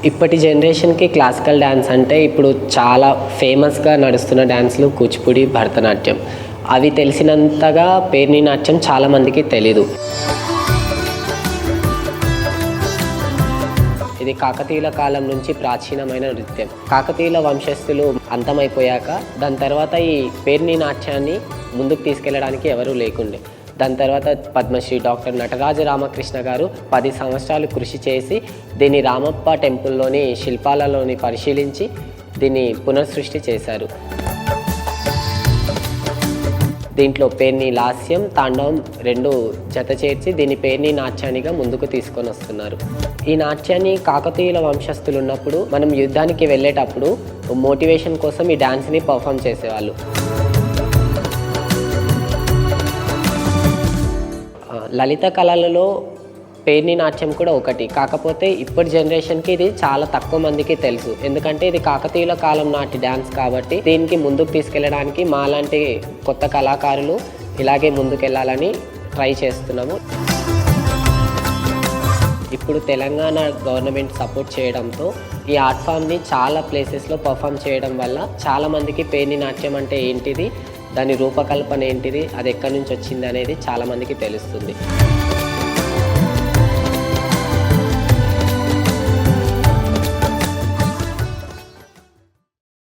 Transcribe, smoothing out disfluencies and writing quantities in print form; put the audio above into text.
ఇప్పటి జనరేషన్కి classical dance అంటే ఇప్పుడు చాలా ఫేమస్గా నడుస్తున్న డ్యాన్స్లు కూచిపూడి, భరతనాట్యం. అవి తెలిసినంతగా పేరిణి నాట్యం చాలామందికి తెలీదు. ఇది కాకతీయుల కాలం నుంచి ప్రాచీనమైన నృత్యం. కాకతీయుల వంశస్థులు అంతమైపోయాక దాని తర్వాత ఈ పేరిణి నాట్యాన్ని ముందుకు తీసుకెళ్ళడానికి ఎవరూ లేకుండే. దాని తర్వాత పద్మశ్రీ డాక్టర్ నటరాజ రామకృష్ణ గారు 10 సంవత్సరాలు కృషి చేసి దీన్ని రామప్ప టెంపుల్లోని శిల్పాలలోని పరిశీలించి దీన్ని పునఃసృష్టి చేశారు. దీంట్లో పేరిణి లాస్యం, తాండవం 2 జత చేర్చి దీన్ని పేరిణి నాట్యానిగా ముందుకు తీసుకొని వస్తున్నారు. ఈ నాట్యాన్ని కాకతీయుల వంశస్థులు ఉన్నప్పుడు మనం యుద్ధానికి వెళ్ళేటప్పుడు మోటివేషన్ కోసం ఈ డ్యాన్స్ని పర్ఫామ్ చేసేవాళ్ళు. లలిత కళలలో పేరిణి నాట్యం కూడా ఒకటి. కాకపోతే ఇప్పటి జనరేషన్కి ఇది చాలా తక్కువ మందికి తెలుసు. ఎందుకంటే ఇది కాకతీయుల కాలం నాటి డ్యాన్స్ కాబట్టి దీనికి ముందుకు తీసుకెళ్ళడానికి మాలాంటి కొత్త కళాకారులు ఇలాగే ముందుకెళ్ళాలని ట్రై చేస్తున్నాము. ఇప్పుడు తెలంగాణ గవర్నమెంట్ సపోర్ట్ చేయడంతో ఈ ఆర్ట్ ఫామ్ని చాలా ప్లేసెస్లో పర్ఫామ్ చేయడం వల్ల చాలామందికి పేరిణి నాట్యం అంటే ఏంటిది, దాని రూపకల్పన ఏంటిది, అది ఎక్కడి నుంచి వచ్చింది అనేది చాలామందికి తెలుస్తుంది.